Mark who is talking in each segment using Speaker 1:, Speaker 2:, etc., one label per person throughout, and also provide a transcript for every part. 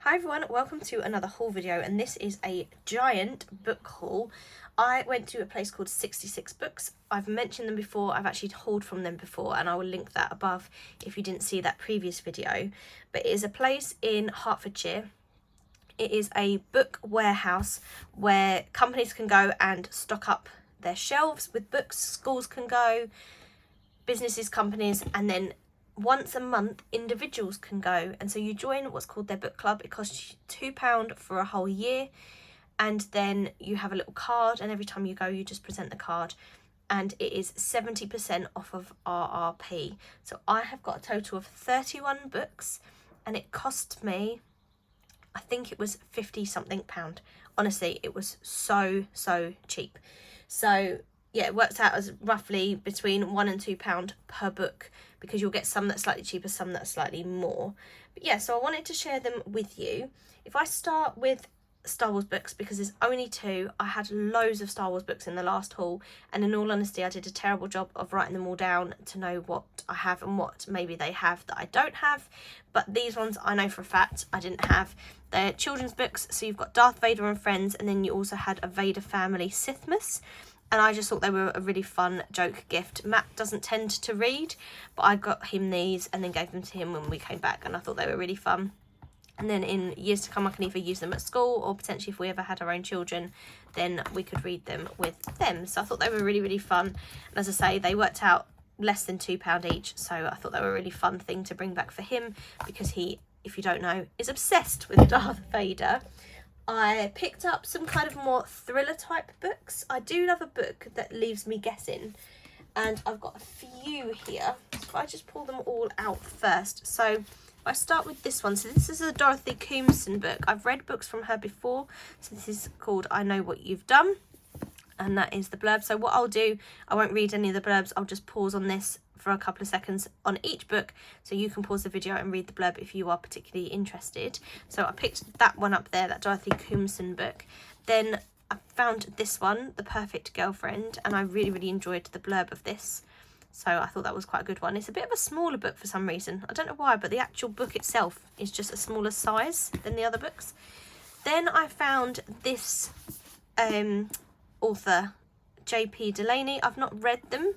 Speaker 1: Hi everyone, welcome to another haul video, and this is a giant book haul. I went to a place called 66Books. I've mentioned them before, I've actually hauled from them before, and I will link that above if you didn't see that previous video. But it is a place in Hertfordshire. It is a book warehouse where companies can go and stock up their shelves with books, schools can go, businesses, companies, and then once a month individuals can go, and so you join what's called their book club. It costs you £2 for a whole year, and then you have a little card, and every time you go you just present the card, and it is 70% off of RRP. So I have got a total of 31 books, and it cost me, I think it was 50 something pound. Honestly, it was so cheap. So yeah, it works out as roughly between £1 and £2 per book, because you'll get some that's slightly cheaper, some that's slightly more. But yeah, so I wanted to share them with you. If I start with Star Wars books, because there's only two, I had loads of Star Wars books in the last haul, and in all honesty I did a terrible job of writing them all down to know what I have and what maybe they have that I don't have. But these ones I know for a fact I didn't have. They're children's books, so you've got Darth Vader and Friends, and then you also had a Vader family Sithmas. And I just thought they were a really fun joke gift. Matt doesn't tend to read, but I got him these and then gave them to him when we came back, and I thought they were really fun. And then in years to come I can either use them at school, or potentially if we ever had our own children, then we could read them with them. So I thought they were really fun. And as I say, they worked out less than £2 each, so I thought they were a really fun thing to bring back for him, because he, if you don't know, is obsessed with Darth Vader. I picked up some kind of more thriller type books. I do love a book that leaves me guessing, and I've got a few here. So if I just pull them all out first. So if I start with this one, so this is a Dorothy Comson book. I've read books from her before, so this is called I Know What You've Done, and that is the blurb. So what I'll do, I won't read any of the blurbs, I'll just pause on this for a couple of seconds on each book, so you can pause the video and read the blurb if you are particularly interested. So I picked that one up there, that Dorothy Comson book. Then I found this one, The Perfect Girlfriend, and I really enjoyed the blurb of this, so I thought that was quite a good one. It's a bit of a smaller book for some reason, I don't know why, but the actual book itself is just a smaller size than the other books. Then I found this author, J.P. Delaney. I've not read them,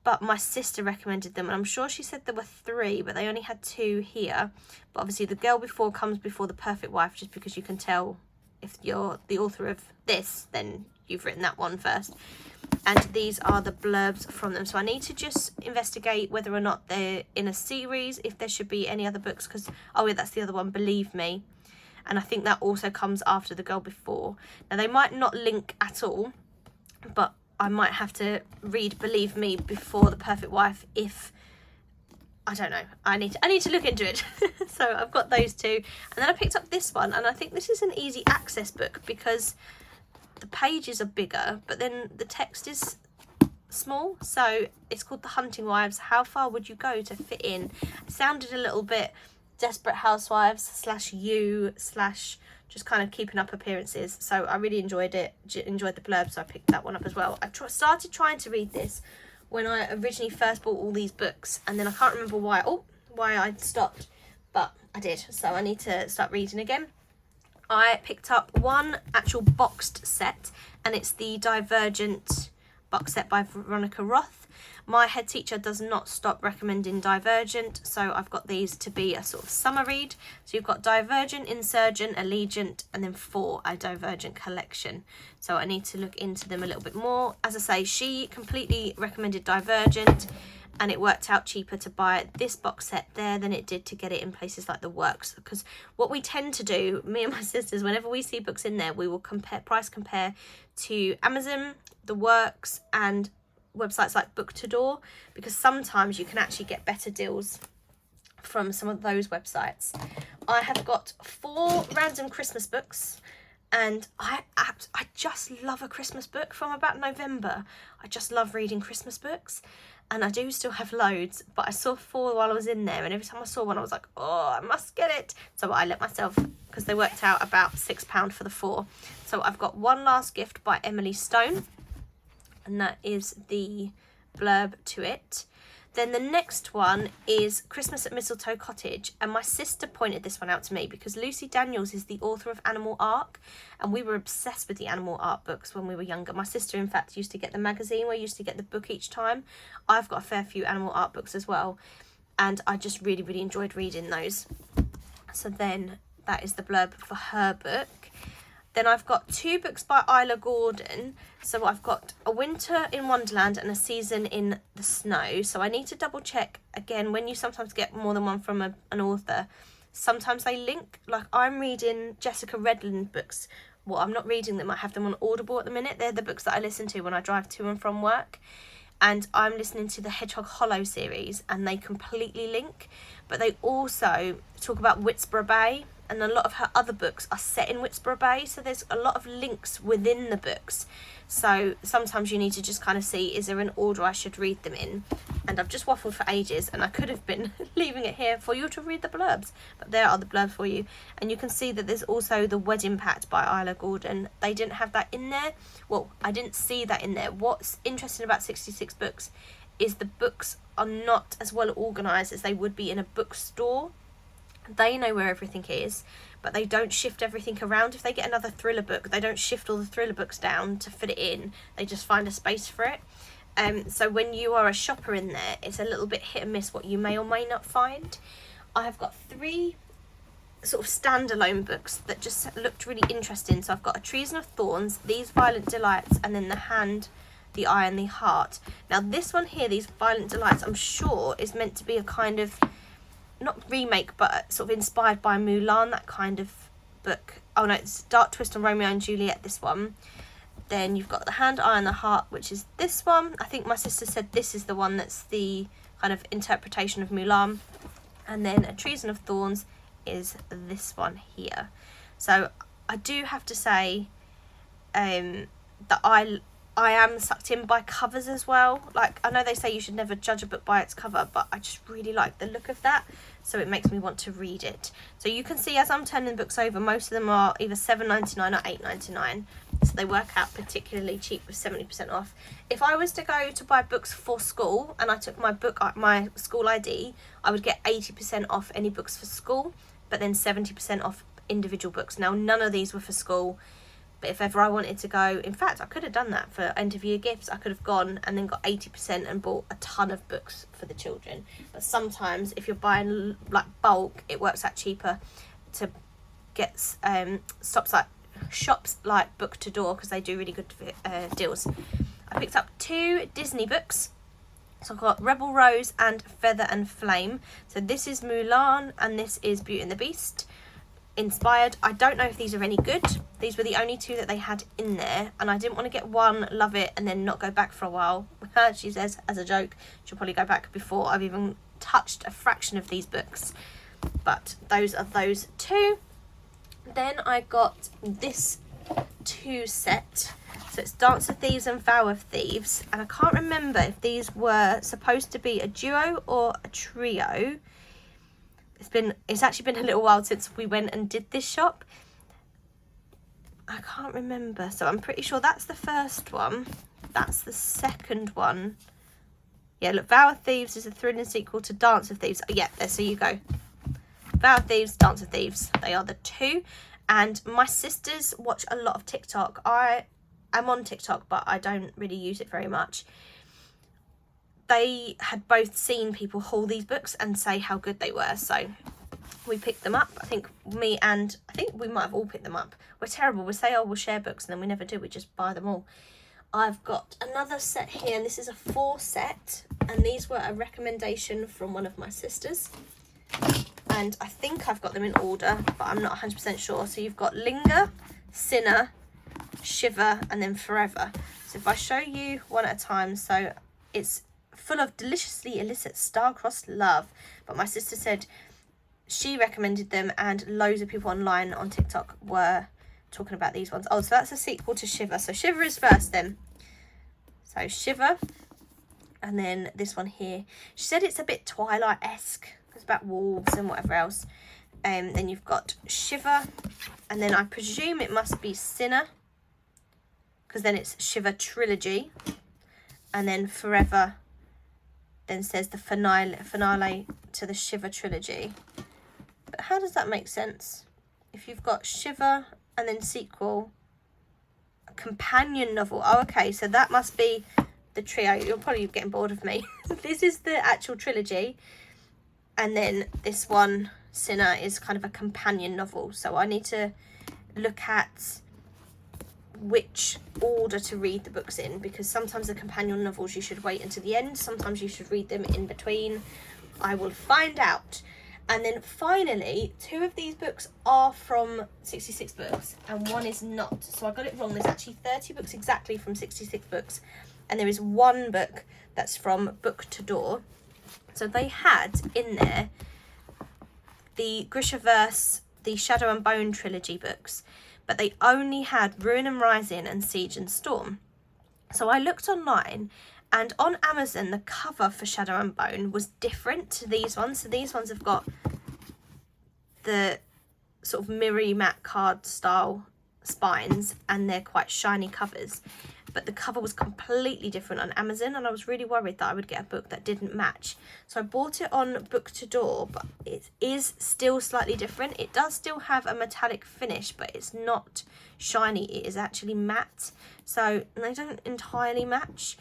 Speaker 1: but my sister recommended them, and I'm sure she said there were 3, but they only had 2 here. But obviously The Girl Before comes before The Perfect Wife, just because you can tell if you're the author of this, then you've written that one first. And these are the blurbs from them. So I need to just investigate whether or not they're in a series, if there should be any other books, because, oh yeah, that's the other one, Believe Me. And I think that also comes after The Girl Before. Now they might not link at all, but I might have to read Believe Me before The Perfect Wife if, I don't know, I need to look into it. So I've got those 2, and then I picked up this one, and I think this is an easy access book because the pages are bigger, but then the text is small. So it's called The Hunting Wives, How Far Would You Go to Fit In? It sounded a little bit Desperate Housewives / You / just kind of keeping up appearances. So I really enjoyed it, enjoyed the blurb, so I picked that one up as well. I started trying to read this when I originally first bought all these books, and then I can't remember why I stopped, but I did, so I need to start reading again. I picked up one actual boxed set, and it's the Divergent box set by Veronica Roth. My head teacher does not stop recommending Divergent, so I've got these to be a sort of summer read. So you've got Divergent, Insurgent, Allegiant, and then 4, a Divergent collection. So I need to look into them a little bit more. As I say, she completely recommended Divergent, and it worked out cheaper to buy this box set there than it did to get it in places like the Works. Because what we tend to do, me and my sisters, whenever we see books in there, we will price compare to Amazon, the Works, and websites like Book to Door, because sometimes you can actually get better deals from some of those websites. I have got 4 random Christmas books, and I just love a Christmas book from about November. I just love reading Christmas books, and I do still have loads, but I saw 4 while I was in there, and every time I saw one I was like, oh, I must get it. So I let myself, because they worked out about £6 for the 4. So I've got One Last Gift by Emily Stone, and that is the blurb to it. Then the next one is Christmas at Mistletoe Cottage, and my sister pointed this one out to me because Lucy Daniels is the author of Animal Ark, and we were obsessed with the Animal Ark books when we were younger. My sister, in fact, used to get the magazine where you used to get the book each time. I've got a fair few Animal Ark books as well, and I just really, really enjoyed reading those. So then that is the blurb for her book. Then I've got 2 books by Isla Gordon. So I've got A Winter in Wonderland and A Season in the Snow. So I need to double check again, when you sometimes get more than one from an author, sometimes they link. Like I'm reading Jessica Redland books. Well, I'm not reading them, I have them on Audible at the minute. They're the books that I listen to when I drive to and from work. And I'm listening to the Hedgehog Hollow series, and they completely link. But they also talk about Whitsborough Bay, and a lot of her other books are set in Whitsborough Bay, so there's a lot of links within the books. So sometimes you need to just kind of see, is there an order I should read them in? And I've just waffled for ages, and I could have been leaving it here for you to read the blurbs, but there are the blurbs for you. And you can see that there's also The Wedding Pact by Isla Gordon. They didn't have that in there. Well, I didn't see that in there. What's interesting about 66 Books is the books are not as well organised as they would be in a bookstore. They know where everything is, but they don't shift everything around. If they get another thriller book, they don't shift all the thriller books down to fit it in. They just find a space for it. So when you are a shopper in there, it's a little bit hit and miss what you may or may not find. I have got 3 sort of standalone books that just looked really interesting. So I've got A Treason of Thorns, These Violent Delights, and then The Hand, the Eye and the Heart. Now this one here, These Violent Delights, I'm sure is meant to be a kind of, not remake, but sort of inspired by Mulan, that kind of book. Oh no, it's Dark Twist on Romeo and Juliet, this one. Then you've got The Hand, Eye and the Heart, which is this one. I think my sister said this is the one that's the kind of interpretation of Mulan. And then A Treason of Thorns is this one here. So I do have to say that I am sucked in by covers as well. Like, I know they say you should never judge a book by its cover, but I just really like the look of that, so it makes me want to read it. So you can see as I'm turning books over, most of them are either $7.99 or $8.99, so they work out particularly cheap with 70% off. If I was to go to buy books for school and I took my school ID, I would get 80% off any books for school, but then 70% off individual books. Now none of these were for school, but if ever I wanted to go, in fact, I could have done that for end of year gifts. I could have gone and then got 80% and bought a ton of books for the children. But sometimes if you're buying like bulk, it works out cheaper to get shops like Book to Door, because they do really good deals. I picked up 2 Disney books. So I've got Rebel Rose and Feather and Flame. So this is Mulan and this is Beauty and the Beast inspired. I don't know if these are any good. These were the only 2 that they had in there, and I didn't want to get one, love it, and then not go back for a while. She says, as a joke, she'll probably go back before I've even touched a fraction of these books. But those are those 2. Then I got this 2 set. So it's Dance of Thieves and Vow of Thieves, and I can't remember if these were supposed to be a duo or a trio. It's actually been a little while since we went and did this shop. I can't remember, so I'm pretty sure that's the first one. That's the second one. Yeah, look, Vow of Thieves is a thrilling sequel to Dance of Thieves. Yeah, there you go. Vow of Thieves, Dance of Thieves. They are the 2. And my sisters watch a lot of TikTok. I am on TikTok, but I don't really use it very much. They had both seen people haul these books and say how good they were, so we picked them up. I think we might have all picked them up. We're terrible. We say, oh, we'll share books, and then we never do. We just buy them all. I've got another set here, and this is a 4 set, and these were a recommendation from one of my sisters, and I think I've got them in order, but I'm not 100% sure. So you've got Linger, Sinner, Shiver, and then Forever. So if I show you one at a time, so it's full of deliciously illicit star-crossed love, but my sister said she recommended them, and loads of people online on TikTok were talking about these ones. Oh, so that's a sequel to Shiver. So Shiver is first then. So Shiver, and then this one here. She said it's a bit Twilight-esque. It's about wolves and whatever else. Then you've got Shiver, and then I presume it must be Sinner, because then it's Shiver Trilogy, and then Forever. then says the finale to the Shiver trilogy. But how does that make sense? If you've got Shiver and then sequel, a companion novel. Oh, okay, so that must be the trio. You're probably getting bored of me. This is the actual trilogy, and then this one, Sinner, is kind of a companion novel. So I need to look at which order to read the books in, because sometimes the companion novels you should wait until the end, sometimes you should read them in between. I will find out. And then finally, 2 of these books are from 66 Books and 1 is not. So I got it wrong. There's actually 30 books exactly from 66 Books, and there is 1 book that's from Book to Door. So they had in there the Grishaverse, the Shadow and Bone trilogy books, but they only had Ruin and Rising and Siege and Storm. So I looked online, and on Amazon the cover for Shadow and Bone was different to these ones. So these ones have got the sort of mirror matte card style spines and they're quite shiny covers, but the cover was completely different on Amazon, and I was really worried that I would get a book that didn't match. So I bought it on Book to Door, but it is still slightly different. It does still have a metallic finish, but it's not shiny, it is actually matte, so they don't entirely match,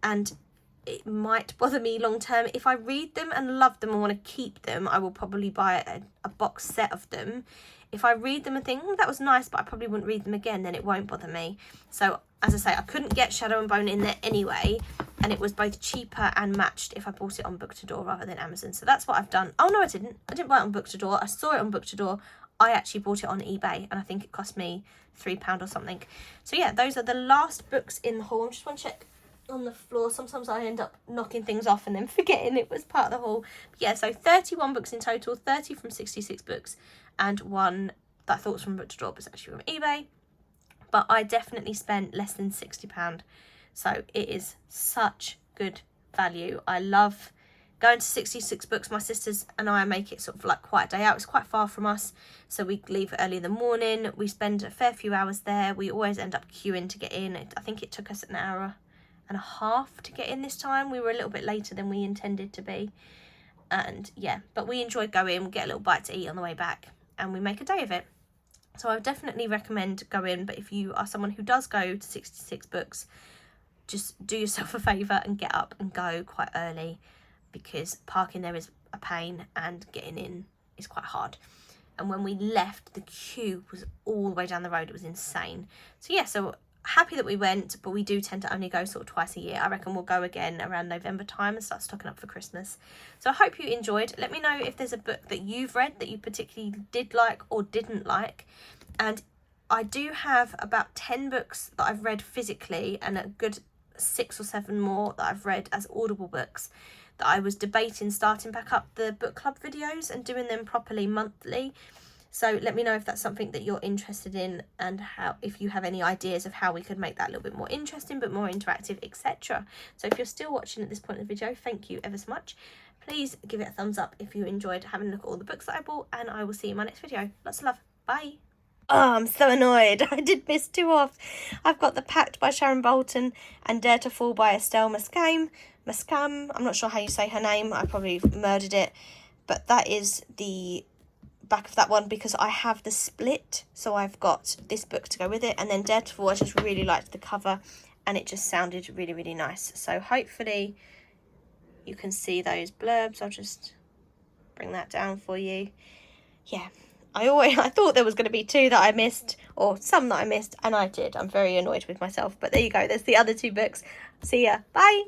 Speaker 1: and it might bother me long term. If I read them and love them and want to keep them, I will probably buy a box set of them. If I read them and think, that was nice, but I probably wouldn't read them again, then it won't bother me. So, as I say, I couldn't get Shadow and Bone in there anyway, and it was both cheaper and matched if I bought it on Book to Door rather than Amazon. So that's what I've done. Oh, no, I didn't. I didn't buy it on Book to Door. I saw it on Book to Door. I actually bought it on eBay, and I think it cost me £3 or something. So, yeah, those are the last books in the haul. I just want to check on the floor. Sometimes I end up knocking things off and then forgetting it was part of the haul. But yeah, so 31 books in total, 30 from 66 Books, and 1 that I thought was from Book to Door, but it's actually from eBay. But I definitely spent less than £60, so it is such good value. I love going to 66 Books. My sisters and I make it sort of like quite a day out. It's quite far from us, so we leave early in the morning. We spend a fair few hours there. We always end up queuing to get in. I think it took us an hour and a half to get in this time. We were a little bit later than we intended to be, and yeah, but we enjoyed going. We get a little bite to eat on the way back, and we make a day of it. So I would definitely recommend going, but if you are someone who does go to 66 Books, just do yourself a favour and get up and go quite early, because parking there is a pain and getting in is quite hard. And when we left, the queue was all the way down the road. It was insane. So yeah, so happy that we went, but we do tend to only go sort of twice a year. I reckon we'll go again around November time and start stocking up for Christmas. So I hope you enjoyed. Let me know if there's a book that you've read that you particularly did like or didn't like. And I do have about 10 books that I've read physically, and a good 6 or 7 more that I've read as Audible books, that I was debating starting back up the book club videos and doing them properly monthly. So let me know if that's something that you're interested in, and how, if you have any ideas of how we could make that a little bit more interesting, but more interactive, etc. So if you're still watching at this point in the video, thank you ever so much. Please give it a thumbs up if you enjoyed having a look at all the books that I bought, and I will see you in my next video. Lots of love. Bye. Oh, I'm so annoyed. I did miss 2 off. I've got The Pact by Sharon Bolton and Dare to Fall by Estelle Mascam. I'm not sure how you say her name. I probably murdered it. But that is the back of that one, because I have the split, so I've got this book to go with it, and then Dare to Fall, I just really liked the cover and it just sounded really, really nice. So hopefully you can see those blurbs. I'll just bring that down for you. Yeah, I thought there was going to be 2 that I missed, or some that I missed, and I did. I'm very annoyed with myself, but there you go, there's the other 2 books. See ya, bye.